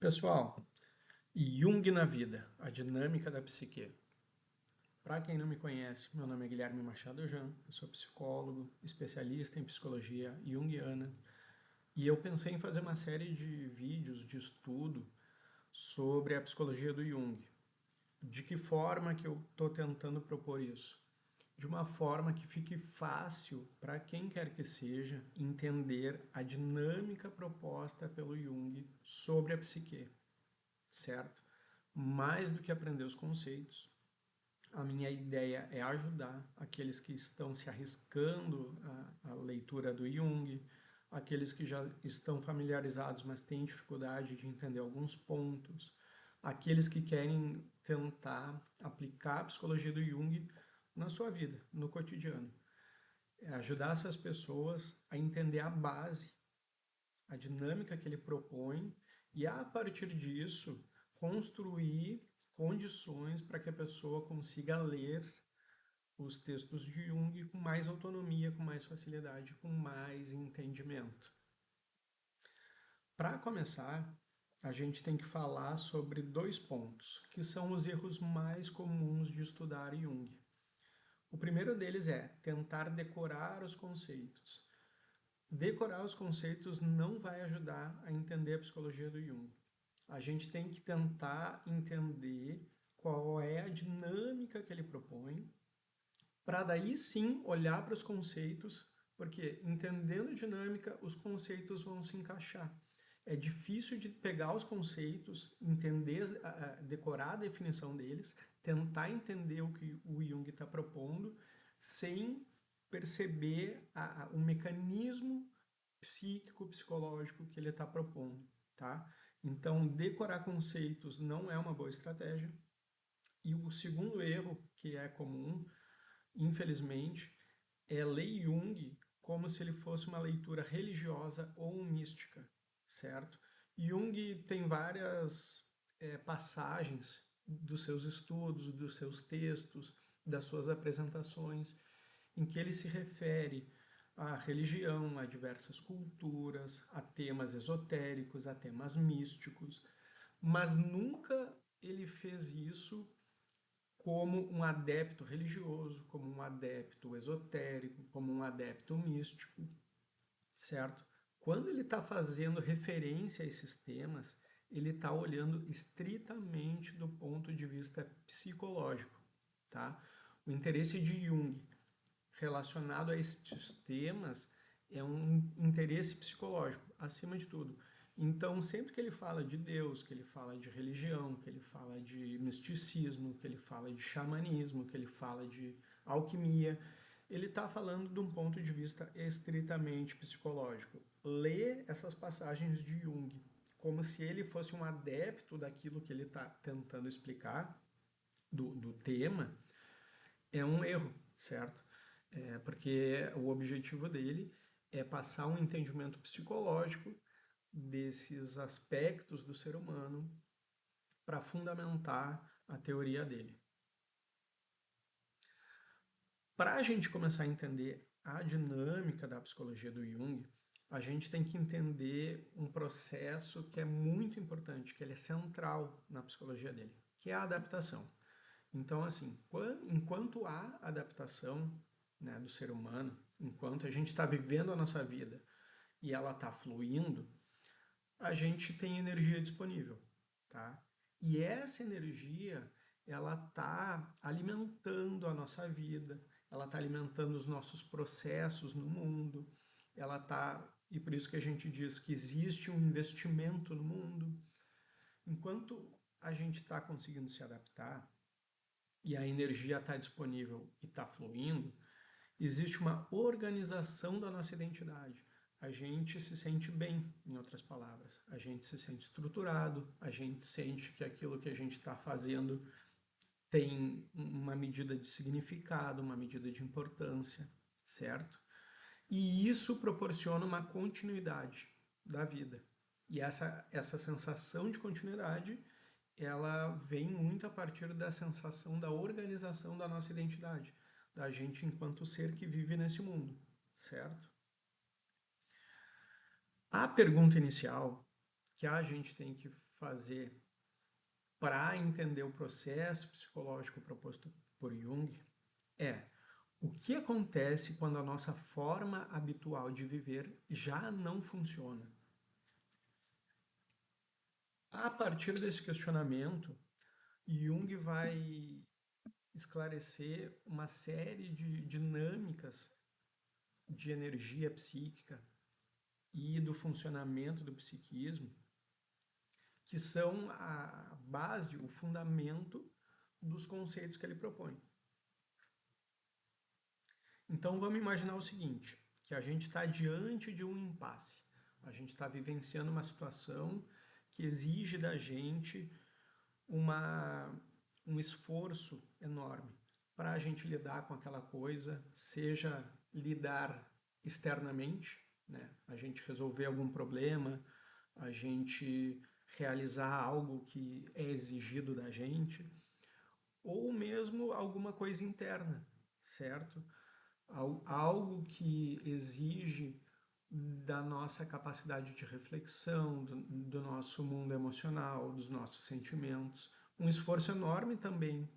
Pessoal, Jung na vida, a dinâmica da psique. Para quem não me conhece, meu nome é Guilherme Machado Jean, eu sou psicólogo, especialista em psicologia junguiana, e eu pensei em fazer uma série de vídeos de estudo sobre a psicologia do Jung. De que forma que eu estou tentando propor isso? De uma forma que fique fácil para quem quer que seja entender a dinâmica proposta pelo Jung sobre a psique, certo? Mais do que aprender os conceitos, a minha ideia é ajudar aqueles que estão se arriscando à leitura do Jung, aqueles que já estão familiarizados, mas têm dificuldade de entender alguns pontos, aqueles que querem tentar aplicar a psicologia do Jung na sua vida, no cotidiano. É ajudar essas pessoas a entender a base, a dinâmica que ele propõe e, a partir disso, construir condições para que a pessoa consiga ler os textos de Jung com mais autonomia, com mais facilidade, com mais entendimento. Para começar, a gente tem que falar sobre dois pontos, que são os erros mais comuns de estudar Jung. O primeiro deles é tentar decorar os conceitos. Decorar os conceitos não vai ajudar a entender a psicologia do Jung. A gente tem que tentar entender qual é a dinâmica que ele propõe, para daí sim olhar para os conceitos, porque entendendo dinâmica, os conceitos vão se encaixar. É difícil de pegar os conceitos, entender, decorar a definição deles, tentar entender o que o Jung está propondo, sem perceber o mecanismo psíquico, psicológico que ele está propondo, tá? Então, decorar conceitos não é uma boa estratégia. E o segundo erro, que é comum, infelizmente, é ler Jung como se ele fosse uma leitura religiosa ou mística, certo? Jung tem várias passagens dos seus estudos, dos seus textos, das suas apresentações, em que ele se refere à religião, a diversas culturas, a temas esotéricos, a temas místicos, mas nunca ele fez isso como um adepto religioso, como um adepto esotérico, como um adepto místico, certo? Quando ele está fazendo referência a esses temas, ele está olhando estritamente do ponto de vista psicológico, tá? O interesse de Jung relacionado a estes temas é um interesse psicológico, acima de tudo. Então, sempre que ele fala de Deus, que ele fala de religião, que ele fala de misticismo, que ele fala de xamanismo, que ele fala de alquimia, ele está falando de um ponto de vista estritamente psicológico. Lê essas passagens de Jung como se ele fosse um adepto daquilo que ele está tentando explicar, do tema, é um erro, certo? Porque o objetivo dele é passar um entendimento psicológico desses aspectos do ser humano para fundamentar a teoria dele. Para a gente começar a entender a dinâmica da psicologia do Jung, a gente tem que entender um processo que é muito importante, que ele é central na psicologia dele, que é a adaptação. Então, assim, enquanto há adaptação, né, do ser humano, enquanto a gente está vivendo a nossa vida e ela está fluindo, a gente tem energia disponível, tá? E essa energia, ela está alimentando a nossa vida, ela está alimentando os nossos processos no mundo, ela está, e por isso que a gente diz que existe um investimento no mundo. Enquanto a gente está conseguindo se adaptar, e a energia está disponível e está fluindo, existe uma organização da nossa identidade. A gente se sente bem, em outras palavras. A gente se sente estruturado, a gente sente que aquilo que a gente está fazendo tem uma medida de significado, uma medida de importância, certo? E isso proporciona uma continuidade da vida. E essa sensação de continuidade, ela vem muito a partir da sensação da organização da nossa identidade, da gente enquanto ser que vive nesse mundo, certo? A pergunta inicial que a gente tem que fazer para entender o processo psicológico proposto por Jung é o que acontece quando a nossa forma habitual de viver já não funciona. A partir desse questionamento, Jung vai esclarecer uma série de dinâmicas de energia psíquica e do funcionamento do psiquismo, que são a base, o fundamento dos conceitos que ele propõe. Então vamos imaginar o seguinte, que a gente está diante de um impasse. A gente está vivenciando uma situação que exige da gente um esforço enorme para a gente lidar com aquela coisa, seja lidar externamente, né? A gente resolver algum problema, a gente realizar algo que é exigido da gente, ou mesmo alguma coisa interna, certo? Algo que exige da nossa capacidade de reflexão, do nosso mundo emocional, dos nossos sentimentos. Um esforço enorme também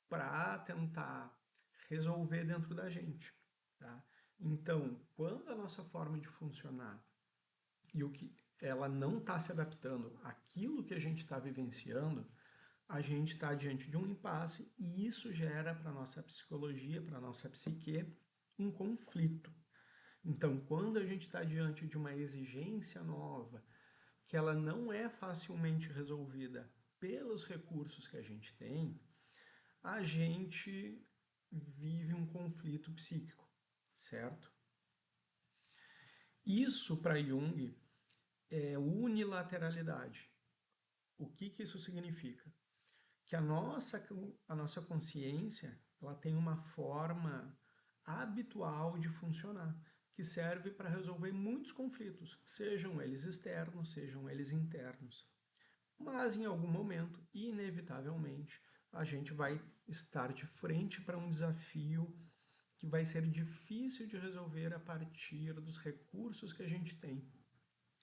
para tentar resolver dentro da gente. Tá? Então, quando a nossa forma de funcionar e o que ela não está se adaptando àquilo que a gente está vivenciando, a gente está diante de um impasse e isso gera para a nossa psicologia, para a nossa psique, um conflito. Então, quando a gente está diante de uma exigência nova, que ela não é facilmente resolvida pelos recursos que a gente tem, a gente vive um conflito psíquico, certo? Isso para Jung é unilateralidade. O que isso significa? Que a nossa consciência ela tem uma forma habitual de funcionar, que serve para resolver muitos conflitos, sejam eles externos, sejam eles internos. Mas em algum momento, inevitavelmente, a gente vai estar de frente para um desafio que vai ser difícil de resolver a partir dos recursos que a gente tem,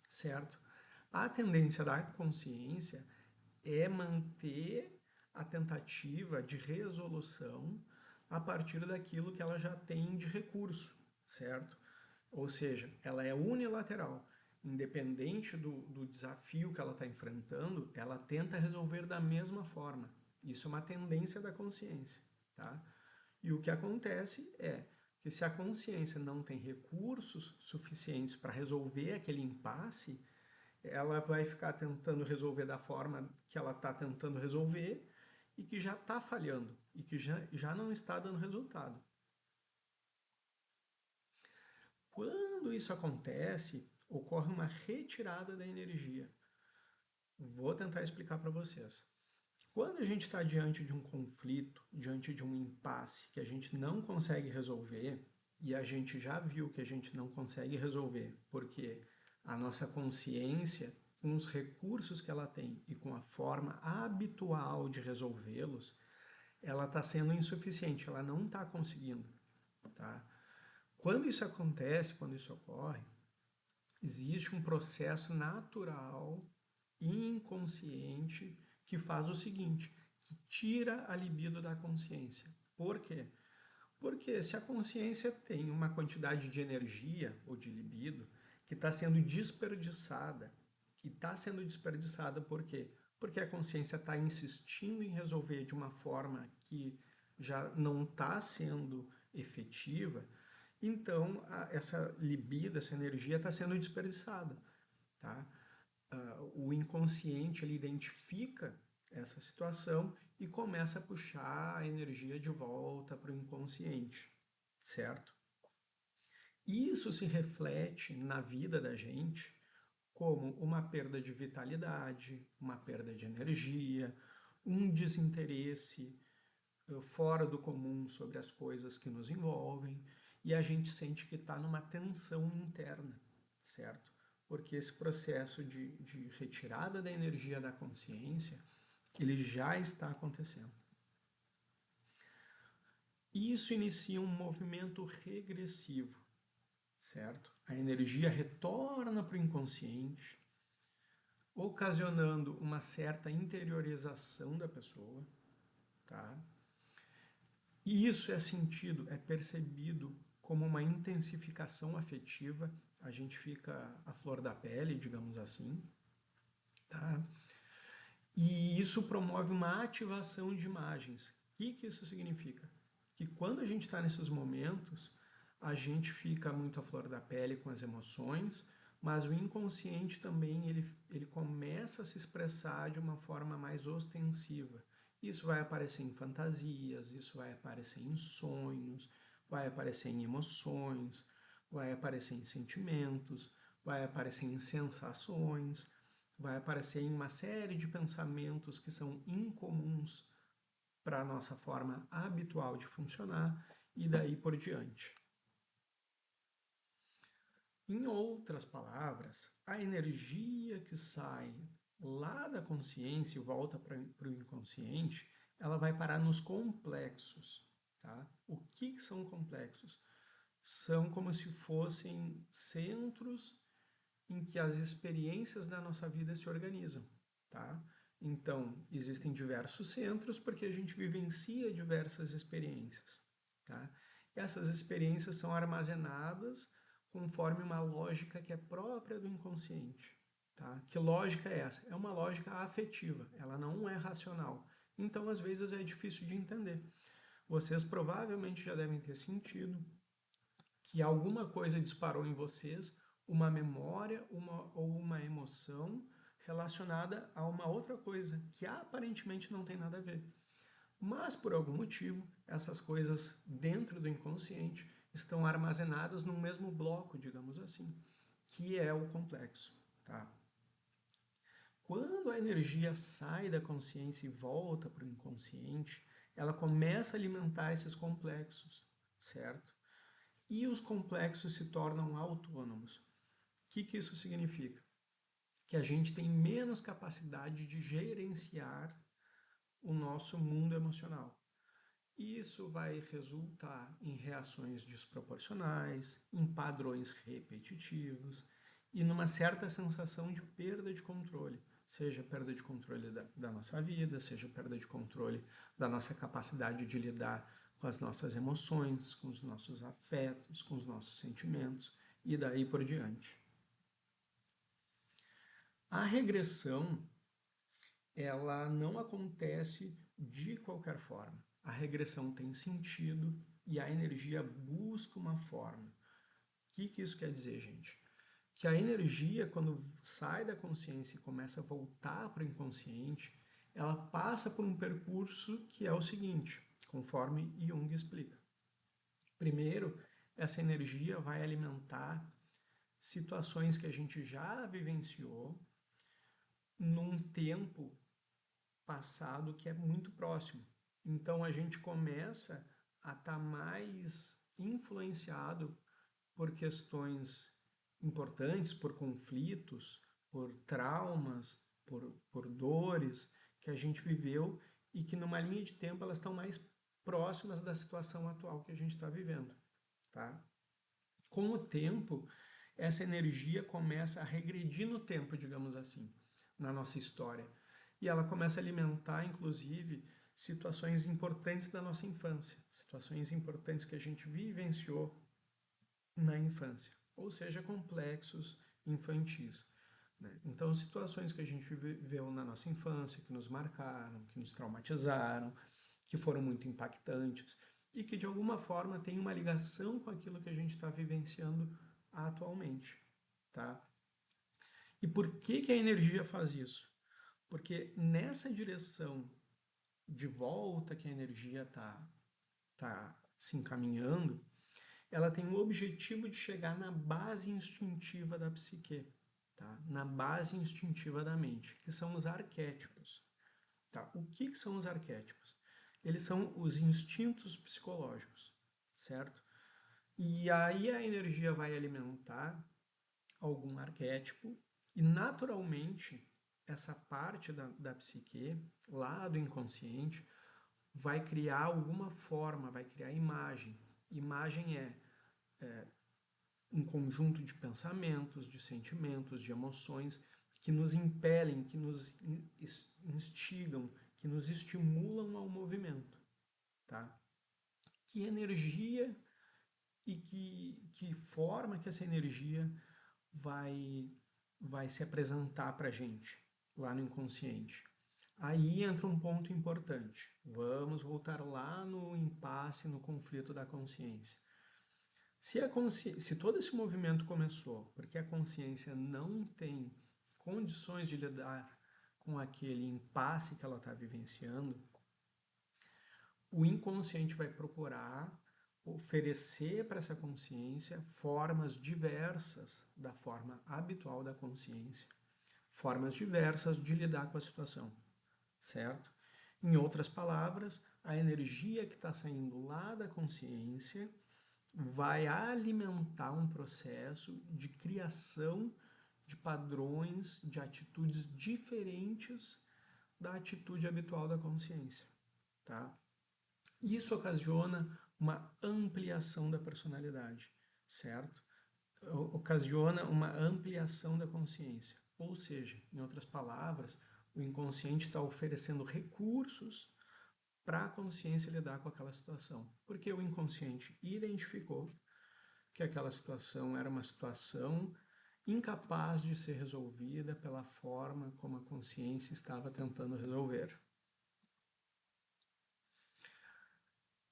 certo? A tendência da consciência é manter a tentativa de resolução a partir daquilo que ela já tem de recurso, certo? Ou seja, ela é unilateral. Independente do desafio que ela está enfrentando, ela tenta resolver da mesma forma. Isso é uma tendência da consciência, tá? E o que acontece é que se a consciência não tem recursos suficientes para resolver aquele impasse, ela vai ficar tentando resolver da forma que ela está tentando resolver e que já está falhando e que já não está dando resultado. Quando isso acontece, ocorre uma retirada da energia. Vou tentar explicar para vocês. Quando a gente está diante de um conflito, diante de um impasse que a gente não consegue resolver, e a gente já viu que a gente não consegue resolver, porque a nossa consciência, com os recursos que ela tem e com a forma habitual de resolvê-los, ela está sendo insuficiente, ela não está conseguindo. Tá? Quando isso acontece, quando isso ocorre, existe um processo natural, inconsciente, que faz o seguinte, que tira a libido da consciência. Por quê? Porque se a consciência tem uma quantidade de energia ou de libido que está sendo desperdiçada, e está sendo desperdiçada por quê? Porque a consciência está insistindo em resolver de uma forma que já não está sendo efetiva, então essa libido, essa energia está sendo desperdiçada. Tá? O inconsciente ele identifica essa situação e começa a puxar a energia de volta para o inconsciente, certo? Isso se reflete na vida da gente como uma perda de vitalidade, uma perda de energia, um desinteresse fora do comum sobre as coisas que nos envolvem e a gente sente que está numa tensão interna, certo? Porque esse processo de retirada da energia da consciência, ele já está acontecendo. Isso inicia um movimento regressivo, certo? A energia retorna para o inconsciente, ocasionando uma certa interiorização da pessoa, tá? E isso é sentido, é percebido como uma intensificação afetiva, a gente fica à flor da pele, digamos assim, tá? E isso promove uma ativação de imagens. O que isso significa? Que quando a gente está nesses momentos, a gente fica muito à flor da pele com as emoções, mas o inconsciente também ele começa a se expressar de uma forma mais ostensiva. Isso vai aparecer em fantasias, isso vai aparecer em sonhos, vai aparecer em emoções, vai aparecer em sentimentos, vai aparecer em sensações, vai aparecer em uma série de pensamentos que são incomuns para a nossa forma habitual de funcionar e daí por diante. Em outras palavras, a energia que sai lá da consciência e volta para o inconsciente, ela vai parar nos complexos. Tá? O que são complexos? São como se fossem centros em que as experiências da nossa vida se organizam, tá? Então, existem diversos centros porque a gente vivencia diversas experiências, tá? Essas experiências são armazenadas conforme uma lógica que é própria do inconsciente, tá? Que lógica é essa? É uma lógica afetiva, ela não é racional. Então, às vezes é difícil de entender. Vocês provavelmente já devem ter sentido que alguma coisa disparou em vocês, uma memória ou uma emoção relacionada a uma outra coisa que aparentemente não tem nada a ver. Mas por algum motivo, essas coisas dentro do inconsciente estão armazenadas num mesmo bloco, digamos assim, que é o complexo, tá? Quando a energia sai da consciência e volta para o inconsciente, ela começa a alimentar esses complexos, certo? E os complexos se tornam autônomos. O que isso significa? Que a gente tem menos capacidade de gerenciar o nosso mundo emocional. Isso vai resultar em reações desproporcionais, em padrões repetitivos e numa certa sensação de perda de controle, seja perda de controle da nossa vida, seja perda de controle da nossa capacidade de lidar com as nossas emoções, com os nossos afetos, com os nossos sentimentos e daí por diante. A regressão, ela não acontece de qualquer forma. A regressão tem sentido e a energia busca uma forma. O que isso quer dizer, gente? Que a energia, quando sai da consciência e começa a voltar para o inconsciente, ela passa por um percurso que é o seguinte, conforme Jung explica. Primeiro, essa energia vai alimentar situações que a gente já vivenciou num tempo passado que é muito próximo. Então a gente começa a estar mais influenciado por questões importantes, por conflitos, por traumas, por dores que a gente viveu e que numa linha de tempo elas estão mais próximas da situação atual que a gente está vivendo, tá? Com o tempo, essa energia começa a regredir no tempo, digamos assim, na nossa história. E ela começa a alimentar, inclusive, situações importantes da nossa infância, situações importantes que a gente vivenciou na infância, ou seja, complexos infantis. Né? Então, situações que a gente viveu na nossa infância, que nos marcaram, que nos traumatizaram, que foram muito impactantes e que de alguma forma tem uma ligação com aquilo que a gente está vivenciando atualmente, tá? E por que a energia faz isso? Porque nessa direção de volta que a energia tá se encaminhando, ela tem o objetivo de chegar na base instintiva da psique, tá? Na base instintiva da mente, que são os arquétipos. Tá? O que são os arquétipos? Eles são os instintos psicológicos, certo? E aí a energia vai alimentar algum arquétipo e naturalmente essa parte da psique, lá do inconsciente, vai criar alguma forma, vai criar imagem. Imagem é um conjunto de pensamentos, de sentimentos, de emoções que nos impelem, que nos instigam, que nos estimulam ao movimento, tá? Que energia e que forma que essa energia vai se apresentar para a gente lá no inconsciente. Aí entra um ponto importante. Vamos voltar lá no impasse, no conflito da consciência. Se todo esse movimento começou porque a consciência não tem condições de lidar com aquele impasse que ela está vivenciando, o inconsciente vai procurar oferecer para essa consciência formas diversas da forma habitual da consciência, formas diversas de lidar com a situação, certo? Em outras palavras, a energia que está saindo lá da consciência vai alimentar um processo de criação de padrões, de atitudes diferentes da atitude habitual da consciência, tá? Isso ocasiona uma ampliação da personalidade, certo? Ocasiona uma ampliação da consciência. Ou seja, em outras palavras, o inconsciente está oferecendo recursos para a consciência lidar com aquela situação. Porque o inconsciente identificou que aquela situação era uma situação incapaz de ser resolvida pela forma como a consciência estava tentando resolver.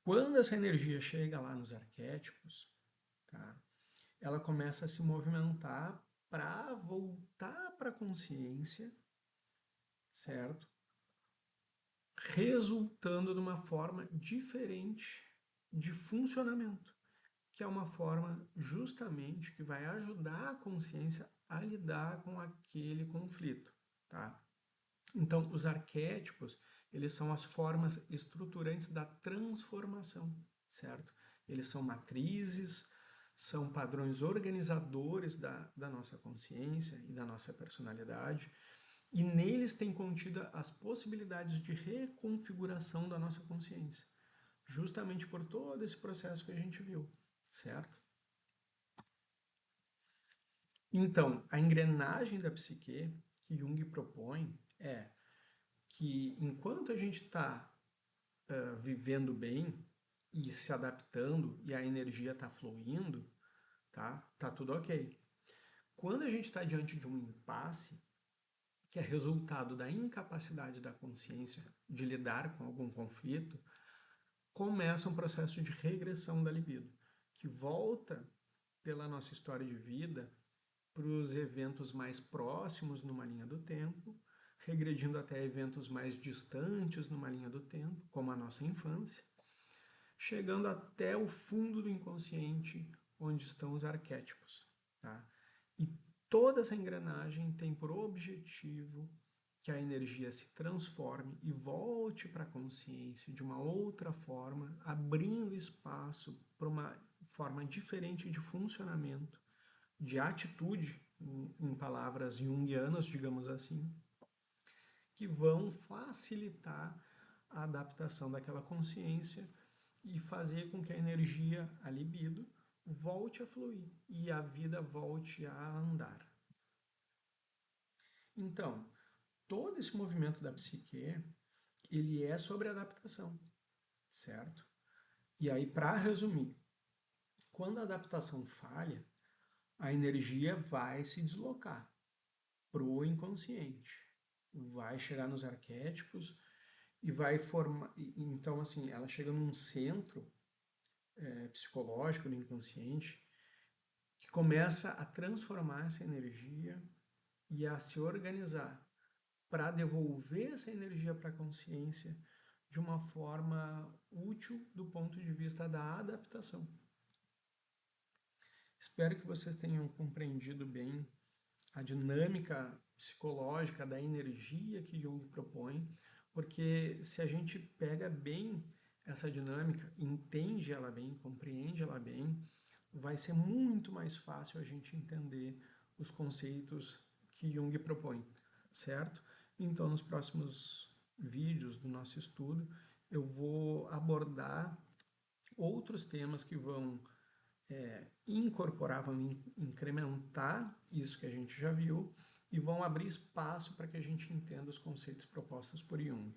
Quando essa energia chega lá nos arquétipos, tá, ela começa a se movimentar para voltar para a consciência, certo? Resultando de uma forma diferente de funcionamento, que é uma forma justamente que vai ajudar a consciência a lidar com aquele conflito, tá? Então, os arquétipos, eles são as formas estruturantes da transformação, certo? Eles são matrizes, são padrões organizadores da nossa consciência e da nossa personalidade, e neles tem contida as possibilidades de reconfiguração da nossa consciência, justamente por todo esse processo que a gente viu, certo? Então, a engrenagem da psique que Jung propõe é que enquanto a gente está vivendo bem e se adaptando e a energia está fluindo, tá tudo ok. Quando a gente está diante de um impasse, que é resultado da incapacidade da consciência de lidar com algum conflito, começa um processo de regressão da libido, que volta pela nossa história de vida para os eventos mais próximos numa linha do tempo, regredindo até eventos mais distantes numa linha do tempo, como a nossa infância, chegando até o fundo do inconsciente, onde estão os arquétipos. Tá? E toda essa engrenagem tem por objetivo que a energia se transforme e volte para a consciência de uma outra forma, abrindo espaço para uma forma diferente de funcionamento, de atitude, em palavras junguianas, digamos assim, que vão facilitar a adaptação daquela consciência e fazer com que a energia, a libido, volte a fluir e a vida volte a andar. Então, todo esse movimento da psique, ele é sobre adaptação, certo? E aí, para resumir, quando a adaptação falha, a energia vai se deslocar para o inconsciente, vai chegar nos arquétipos e vai formar. Então, assim, ela chega num centro psicológico do inconsciente que começa a transformar essa energia e a se organizar para devolver essa energia para a consciência de uma forma útil do ponto de vista da adaptação. Espero que vocês tenham compreendido bem a dinâmica psicológica da energia que Jung propõe, porque se a gente pega bem essa dinâmica, entende ela bem, compreende ela bem, vai ser muito mais fácil a gente entender os conceitos que Jung propõe, certo? Então, nos próximos vídeos do nosso estudo, eu vou abordar outros temas que vão incorporar, vão incrementar isso que a gente já viu e vão abrir espaço para que a gente entenda os conceitos propostos por Jung.